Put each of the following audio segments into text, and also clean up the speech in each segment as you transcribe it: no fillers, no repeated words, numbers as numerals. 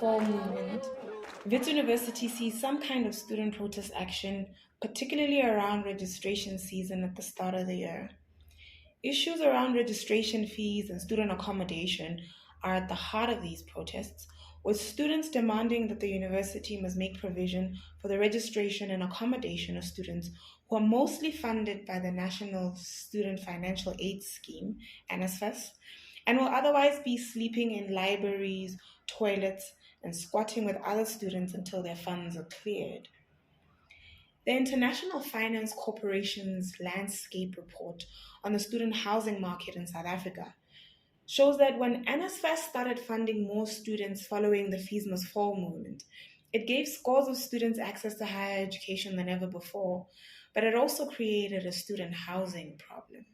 Fall movement, Wits University sees some kind of student protest action, particularly around registration season at the start of the year. Issues around registration fees and student accommodation are at the heart of these protests, with students demanding that the university must make provision for the registration and accommodation of students who are mostly funded by the National Student Financial Aid Scheme, NSFAS, and will otherwise be sleeping in libraries, toilets, and squatting with other students until their funds are cleared. The International Finance Corporation's landscape report on the student housing market in South Africa shows that when NSFAS started funding more students following the Fees Must Fall movement, it gave scores of students access to higher education than ever before, but it also created a student housing problem.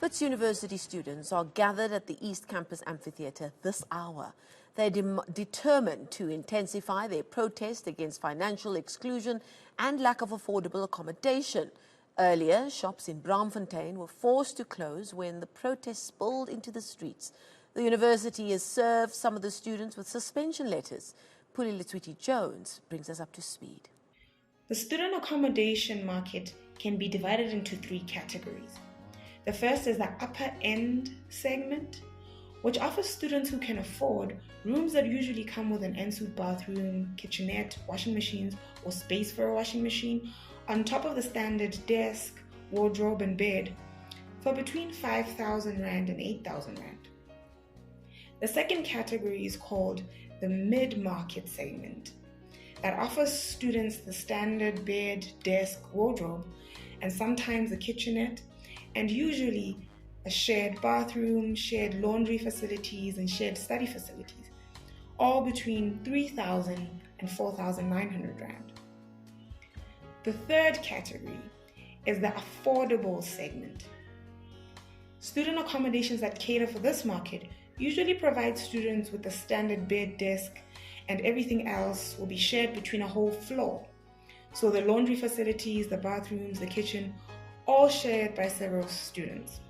Wits University students are gathered at the East Campus Amphitheatre this hour. They're determined to intensify their protest against financial exclusion and lack of affordable accommodation. Earlier, shops in Braamfontein were forced to close when the protests spilled into the streets. The university has served some of the students with suspension letters. Puli Letswiti Jones brings us up to speed. The student accommodation market can be divided into three categories. The first is the upper end segment, which offers students who can afford rooms that usually come with an ensuite bathroom, kitchenette, washing machines, or space for a washing machine, on top of the standard desk, wardrobe, and bed, for between 5,000 Rand and 8,000 Rand. The second category is called the mid-market segment, that offers students the standard bed, desk, wardrobe, and sometimes a kitchenette, and usually a shared bathroom, shared laundry facilities, and shared study facilities, all between 3,000 and 4,900 Rand. The third category is the affordable segment. Student accommodations that cater for this market usually provide students with a standard bed, desk, and everything else will be shared between a whole floor. So the laundry facilities, the bathrooms, the kitchen, all shared by several students.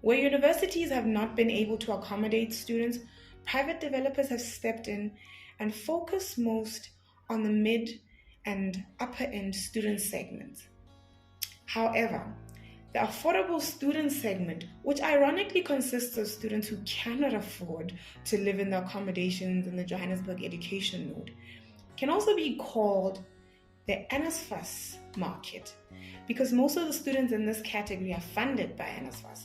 Where universities have not been able to accommodate students, private developers have stepped in and focused most on the mid and upper end student segments. However, the affordable student segment, which ironically consists of students who cannot afford to live in the accommodations in the Johannesburg education node, can also be called the NSFAS market, because most of the students in this category are funded by NSFAS.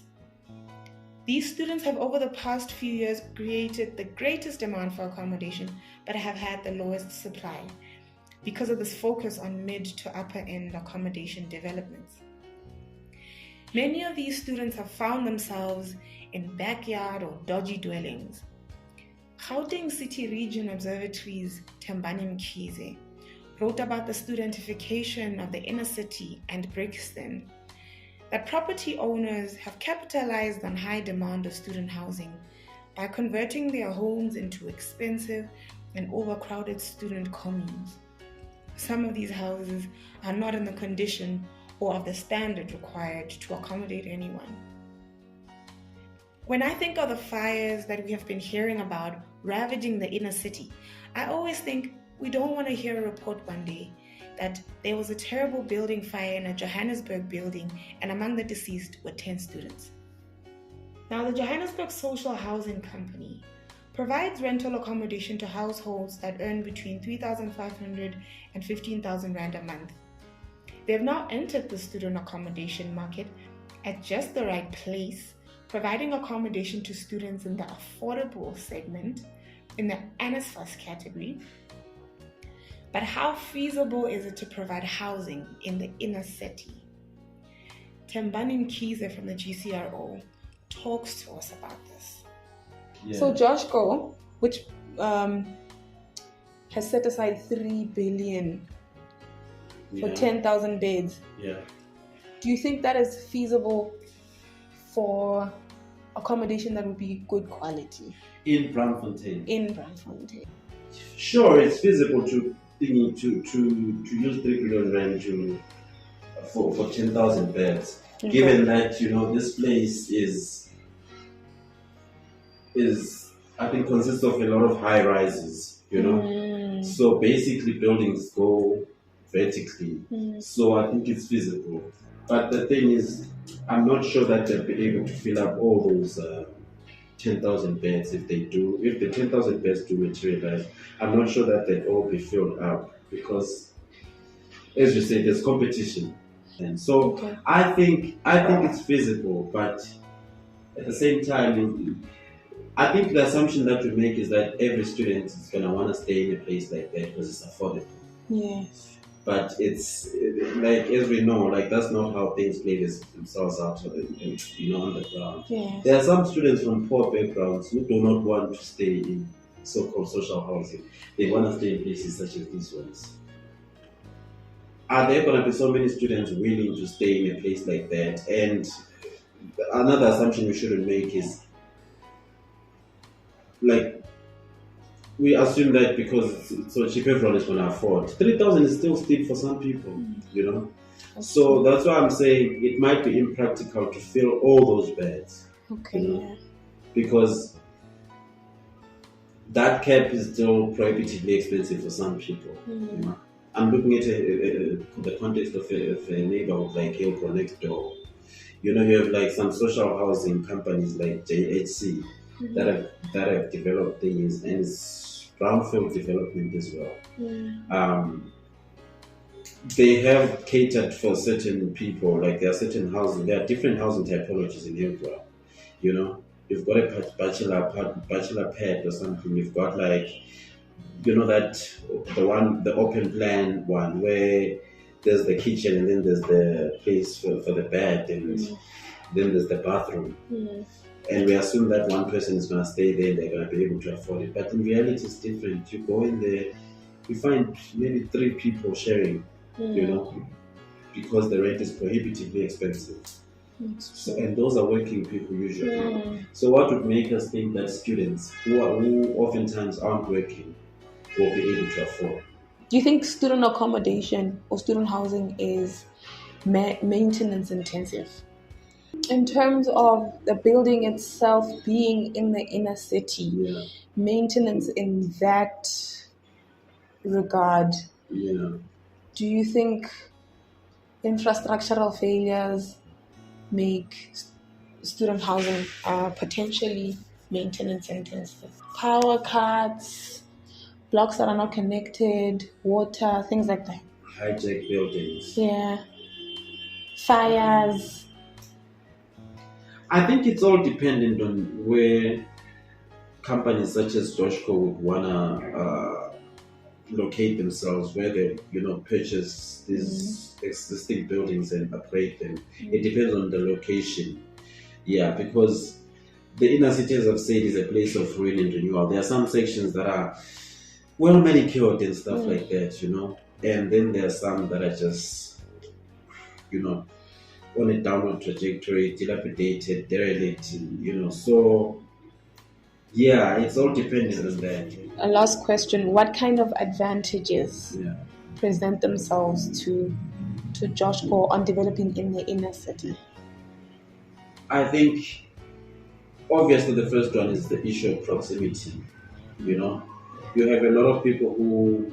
These students have over the past few years created the greatest demand for accommodation, but have had the lowest supply because of this focus on mid to upper end accommodation developments. Many of these students have found themselves in backyard or dodgy dwellings. Gauteng City Region Observatory's Thembani Mkhize wrote about the studentification of the inner city and Brixton, that property owners have capitalized on high demand of student housing by converting their homes into expensive and overcrowded student communes. Some of these houses are not in the condition or of the standard required to accommodate anyone. When I think of the fires that we have been hearing about ravaging the inner city, I always think we don't want to hear a report one day that there was a terrible building fire in a Johannesburg building and among the deceased were 10 students. Now, the Johannesburg Social Housing Company provides rental accommodation to households that earn between 3,500 and 15,000 Rand a month. They have now entered the student accommodation market at just the right place, providing accommodation to students in the affordable segment, in the NSFAS category. But how feasible is it to provide housing in the inner city? Thembani Mkhize from the GCRO talks to us about this. Yeah. So Joshko, which has set aside 3 billion for 10,000 beds. Yeah. Do you think that is feasible for accommodation that would be good quality? In Braamfontein. In Braamfontein. Sure, it's feasible to use 3 billion Rand for 10,000 beds. Okay. Given that this place is I think consists of a lot of high rises, you know. So basically buildings go vertically. So I think it's feasible. But the thing is, I'm not sure that they'll be able to fill up all those 10,000 beds if they do. If the 10,000 beds do materialize, I'm not sure that they'll all be filled up because, as you say, there's competition. And so I think it's feasible, but at the same time, I think the assumption that we make is that every student is going to want to stay in a place like that because it's affordable. Yes. But it's like, as we know, like that's not how things play themselves out, you know, on the ground. Yes. There are some students from poor backgrounds who do not want to stay in so-called social housing. They want to stay in places such as these ones. Are there going to be so many students willing to stay in a place like that? And another assumption we shouldn't make is, like, we assume that because it's so cheap, everyone is going to afford. 3,000 is still steep for some people, you know. So that's why I'm saying it might be impractical to fill all those beds. Okay. You know? Because that cap is still prohibitively expensive for some people. You know? I'm looking at the context of a neighborhood like Hillbrook next door. You know, you have like some social housing companies like JHC that have developed things, and it's brownfield development as well. They have catered for certain people, like there are certain housing, there are different housing typologies in Hillbrook. You know, you've got a bachelor pad or something. You've got like, you know, that the open plan one where there's the kitchen and then there's the place for the bed and then there's the bathroom. And we assume that one person is going to stay there and they're going to be able to afford it. But in reality, it's different. You go in there, you find maybe 3 people sharing, you know, because the rent is prohibitively expensive. So, and those are working people usually. So what would make us think that students who oftentimes aren't working will be able to afford? Do you think student accommodation or student housing is maintenance intensive? In terms of the building itself being in the inner city, maintenance in that regard, do you think infrastructural failures make student housing potentially maintenance intensive? Power cuts, blocks that are not connected, water, things like that. Hijack buildings. Yeah. Fires. I think it's all dependent on where companies such as Joshco would wanna locate themselves, where they, you know, purchase these existing buildings and upgrade them. It depends on the location. Yeah, because the inner city, as I've said, is a place of ruin and renewal. There are some sections that are well manicured and stuff like that, you know, and then there are some that are just, you know, on a downward trajectory, dilapidated, derelict, you know. So yeah, it's all dependent on that. A last question: what kind of advantages present themselves to Joshco on developing in the inner city? I think obviously the first one is the issue of proximity. You know, you have a lot of people who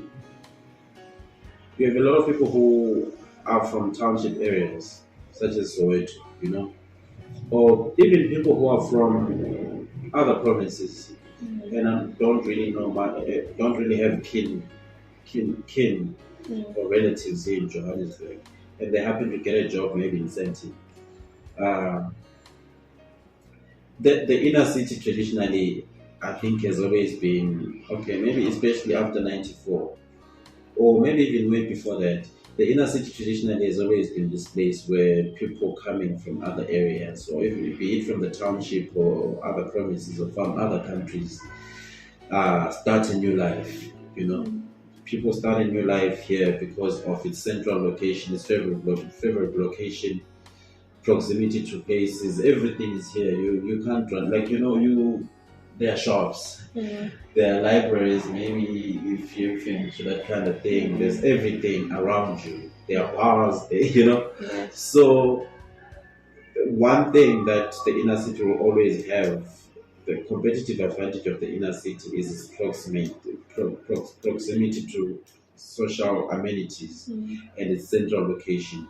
are from township areas such as Soweto, you know, or even people who are from other provinces and don't really have kin or relatives here in Johannesburg, and they happen to get a job maybe in Sandton. The inner city traditionally, I think, has always been okay. Maybe especially after '94, or maybe even way before that. The inner city traditionally has always been this place where people coming from other areas, or even be it from the township or other provinces or from other countries, start a new life. You know, people start a new life here because of its central location, its favorable location, proximity to places. Everything is here. You can't run, like, you know, there are shops, there are libraries, maybe if you're into that kind of thing, there's everything around you. There are bars, you know. So one thing that the inner city will always have the competitive advantage of the inner city is its proximity to social amenities and its central location.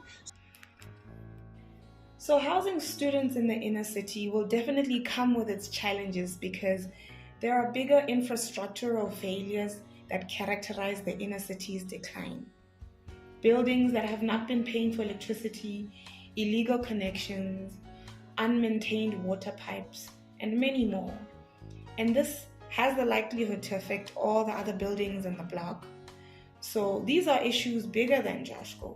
So, housing students in the inner city will definitely come with its challenges because there are bigger infrastructural failures that characterize the inner city's decline. Buildings that have not been paying for electricity, illegal connections, unmaintained water pipes, and many more. And this has the likelihood to affect all the other buildings in the block. So these are issues bigger than Joshua.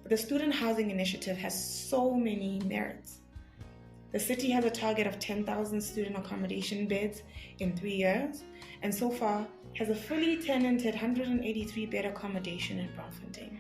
But the Student Housing Initiative has so many merits. The city has a target of 10,000 student accommodation beds in 3 years, and so far has a fully tenanted 183 bed accommodation in Braamfontein.